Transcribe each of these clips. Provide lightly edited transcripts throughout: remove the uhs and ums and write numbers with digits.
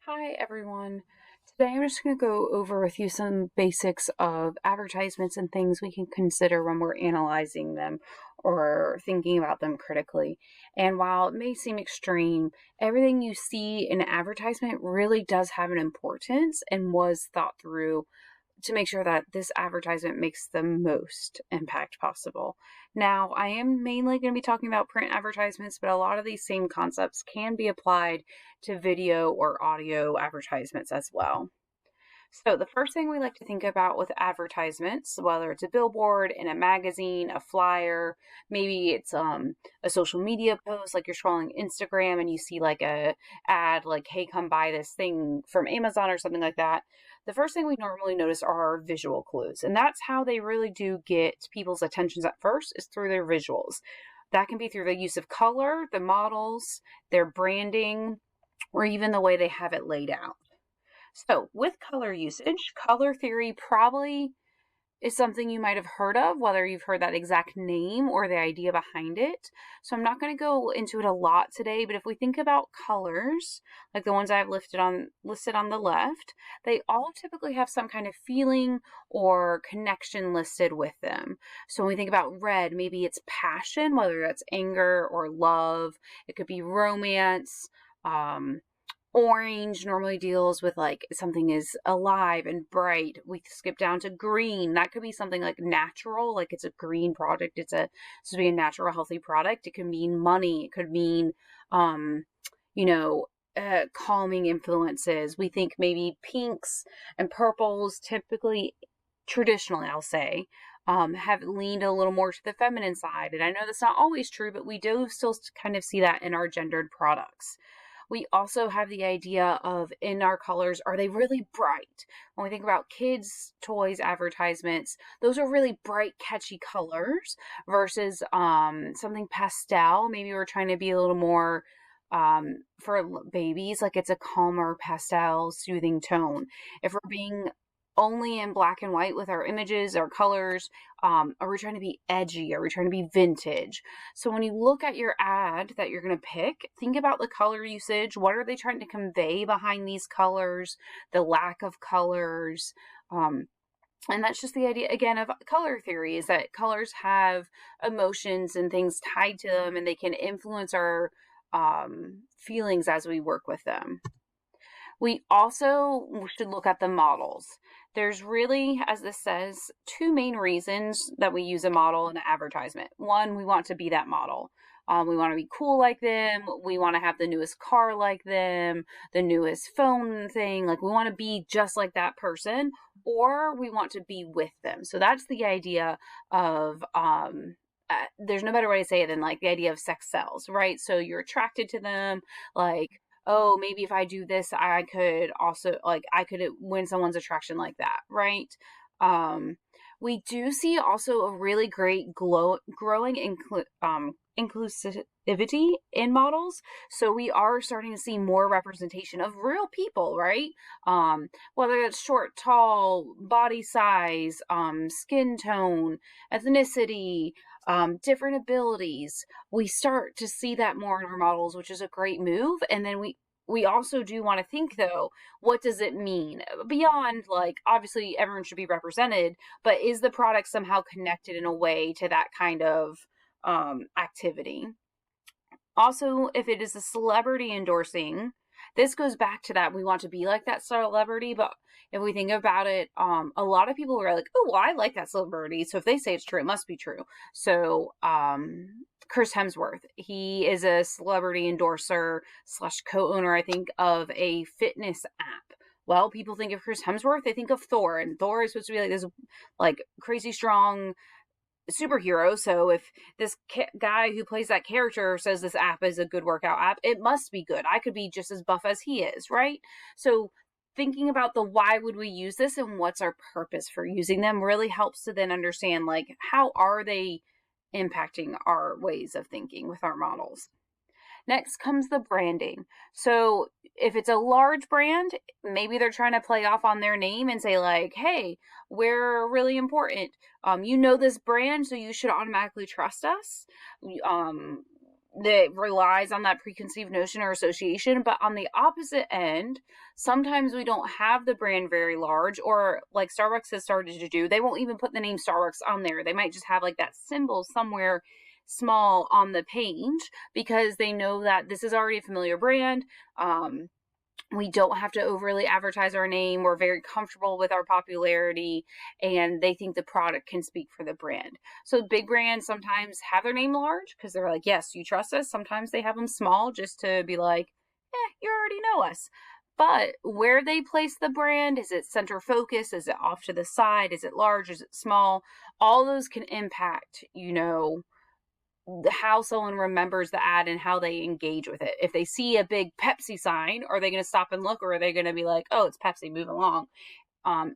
Hi everyone. Today I'm just going to go over with you some basics of advertisements and things we can consider when we're analyzing them or thinking about them critically. And while it may seem extreme, everything you see in an advertisement really does have an importance and was thought through to make sure that this advertisement makes the most impact possible. Now, I am mainly going to be talking about print advertisements, but a lot of these same concepts can be applied to video or audio advertisements as well. So, the first thing we like to think about with advertisements, whether it's a billboard in a magazine, a flyer, maybe it's a social media post, like you're scrolling Instagram and you see like a ad like, "Hey, come buy this thing from Amazon" or something like that. The first thing we normally notice are visual clues, and that's how they really do get people's attentions at first, is through their visuals. That can be through the use of color, the models, their branding, or even the way they have it laid out. So, with color usage, color theory probably is something you might have heard of, whether you've heard that exact name or the idea behind it. So, I'm not going to go into it a lot today, but if we think about colors, like the ones I've listed on the left, they all typically have some kind of feeling or connection listed with them. So, when we think about red, maybe it's passion, whether that's anger or love. It could be romance. Orange normally deals with like something is alive and bright. We skip down to green. That could be something like natural, like it's a green product. It's supposed to be a natural, healthy product. It could mean money. It could mean, um, you know, calming influences. We think maybe pinks and purples typically, traditionally, I'll say, have leaned a little more to the feminine side. And I know that's not always true, but we do still kind of see that in our gendered products. We also have the idea of, in our colors, are they really bright? When we think about kids' toys advertisements, those are really bright, catchy colors versus something pastel. Maybe we're trying to be a little more for babies, like it's a calmer pastel, soothing tone. If we're being only in black and white with our images, our colors, are we trying to be edgy? Are we trying to be vintage? So when you look at your ad that you're going to pick, think about the color usage. What are they trying to convey behind these colors? The lack of colors. And that's just the idea, again, of color theory, is that colors have emotions and things tied to them, and they can influence our feelings as we work with them. We also should look at the models. There's really, as this says, two main reasons that we use a model in an advertisement. One, we want to be that model. We want to be cool like them. We want to have the newest car like them, the newest phone thing. Like we want to be just like that person, or we want to be with them. So that's the idea of, there's no better way to say it than like the idea of sex sells, right? So you're attracted to them, like, oh, maybe if I do this, I could also, like, I could win someone's attraction like that, right? We do see also a really great growing inclusivity in models. So we are starting to see more representation of real people, right? Whether it's short, tall, body size, skin tone, ethnicity, different abilities. We start to see that more in our models, which is a great move. And then we also do want to think, though, what does it mean beyond, like, obviously everyone should be represented, but is the product somehow connected in a way to that kind of activity? Also, if it is a celebrity endorsing, this goes back to that we want to be like that celebrity. But if we think about it, a lot of people are like, oh, well, I like that celebrity, so if they say it's true, it must be true. So Chris Hemsworth, he is a celebrity endorser slash co-owner, I think, of a fitness app. Well, people think of Chris Hemsworth, they think of Thor, and Thor is supposed to be like this, like, crazy strong superhero. So if this guy who plays that character says this app is a good workout app, it must be good. I could be just as buff as he is, right? So thinking about the why would we use this and what's our purpose for using them really helps to then understand, like, how are they impacting our ways of thinking with our models. Next comes the branding. So if it's a large brand, maybe they're trying to play off on their name and say, like, hey, we're really important. You know this brand, so you should automatically trust us. that relies on that preconceived notion or association. But on the opposite end, sometimes we don't have the brand very large, or like Starbucks has started to do, they won't even put the name Starbucks on there. They might just have like that symbol somewhere small on the page, because they know that this is already a familiar brand. We don't have to overly advertise our name. We're very comfortable with our popularity, and they think the product can speak for the brand. So big brands sometimes have their name large because they're like, yes, you trust us. Sometimes they have them small just to be like, you already know us. But where they place the brand, is it center focus? Is it off to the side? Is it large? Is it small? All those can impact, how someone remembers the ad and how they engage with it. If they see a big Pepsi sign, are they going to stop and look, or are they going to be like, oh, it's Pepsi, move along?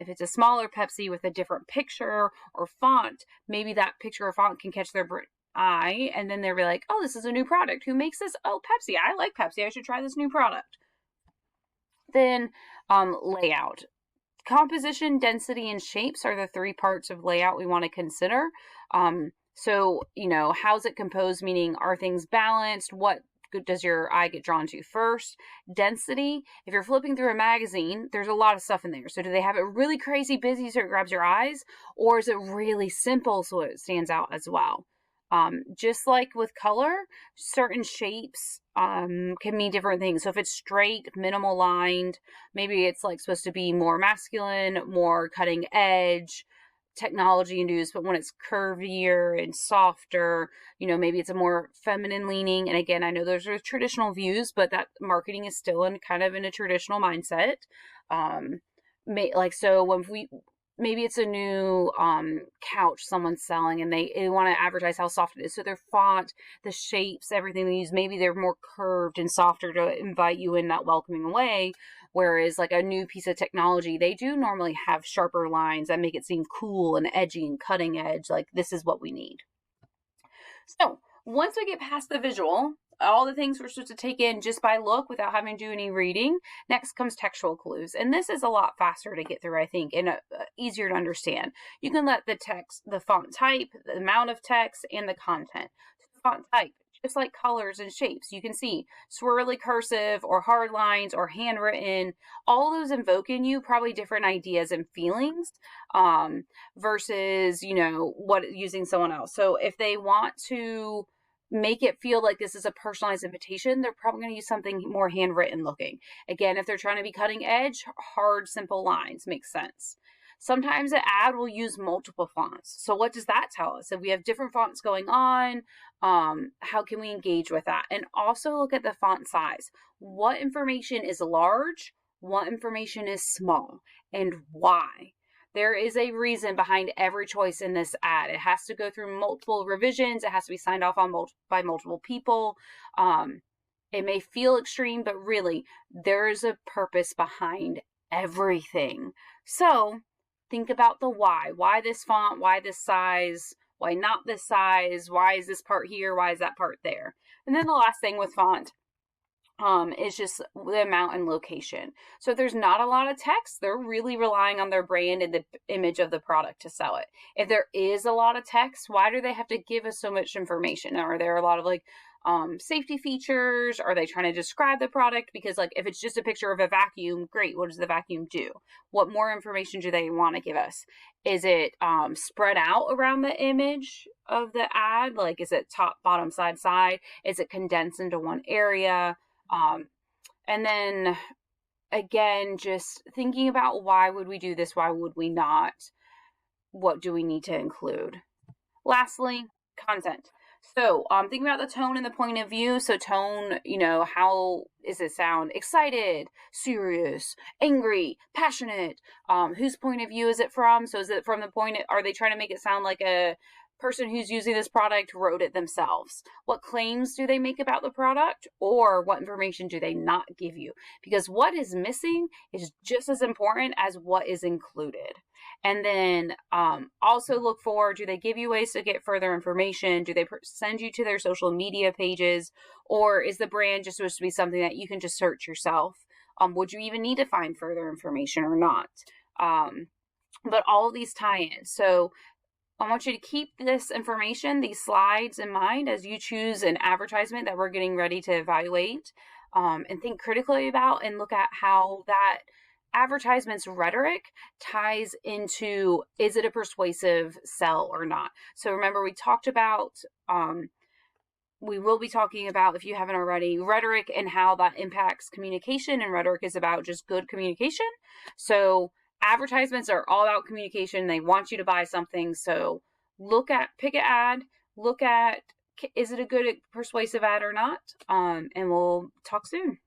If it's a smaller Pepsi with a different picture or font, maybe that picture or font can catch their eye, and then they'll be like, oh, this is a new product. Who makes this? Oh, Pepsi. I like Pepsi. I should try this new product. Then layout. Composition, density, and shapes are the three parts of layout we want to consider. So, how's it composed? Meaning, are things balanced? What does your eye get drawn to first? Density. If you're flipping through a magazine, there's a lot of stuff in there. So do they have it really crazy busy so it grabs your eyes? Or is it really simple so it stands out as well? Just like with color, certain shapes can mean different things. So if it's straight, minimal lined, maybe it's like supposed to be more masculine, more cutting edge, technology induced. But when it's curvier and softer, maybe it's a more feminine leaning. And again, I know those are traditional views, but that marketing is still in a traditional mindset. So when maybe it's a new couch someone's selling, and they want to advertise how soft it is. So their font, the shapes, everything they use, maybe they're more curved and softer to invite you in that welcoming way. Whereas like a new piece of technology, they do normally have sharper lines that make it seem cool and edgy and cutting edge. Like, this is what we need. So once we get past the visual, all the things we're supposed to take in just by look without having to do any reading, next comes textual clues. And this is a lot faster to get through, I think, and easier to understand. You can let the font type, the amount of text, and the content. So font type, just like colors and shapes, you can see swirly cursive or hard lines or handwritten. All those invoke in you probably different ideas and feelings versus, using someone else. So if they want to make it feel like this is a personalized invitation, they're probably going to use something more handwritten looking. Again, if they're trying to be cutting edge, hard, simple lines make sense. Sometimes an ad will use multiple fonts. So what does that tell us? If we have different fonts going on, how can we engage with that? And also look at the font size. What information is large? What information is small? And why? There is a reason behind every choice in this ad. It has to go through multiple revisions. It has to be signed off on by multiple people. It may feel extreme, but really, there is a purpose behind everything. So think about the why. Why this font? Why this size? Why not this size? Why is this part here? Why is that part there? And then the last thing with font is just the amount and location. So if there's not a lot of text, they're really relying on their brand and the image of the product to sell it. If there is a lot of text, why do they have to give us so much information? Are there a lot of safety features? Are they trying to describe the product? Because if it's just a picture of a vacuum, great. What does the vacuum do? What more information do they want to give us? Is it spread out around the image of the ad? Like, is it top, bottom, side, side? Is it condensed into one area? And then again, just thinking about why would we do this? Why would we not? What do we need to include? Lastly, content. So thinking about the tone and the point of view. So tone, how does it sound? Excited, serious, angry, passionate. Whose point of view is it from? So is it from are they trying to make it sound like a person who's using this product wrote it themselves? What claims do they make about the product, or what information do they not give you? Because what is missing is just as important as what is included. And then also look for, do they give you ways to get further information? Do they send you to their social media pages? Or is the brand just supposed to be something that you can just search yourself? Would you even need to find further information or not? But all of these tie in. So I want you to keep this information, these slides in mind as you choose an advertisement that we're getting ready to evaluate, and think critically about and look at how that advertisement's rhetoric ties into, is it a persuasive sell or not? So remember, we talked about, we will be talking about, if you haven't already, rhetoric and how that impacts communication, and rhetoric is about just good communication. So advertisements are all about communication. They want you to buy something. So pick an ad, look at, is it a good persuasive ad or not? And we'll talk soon.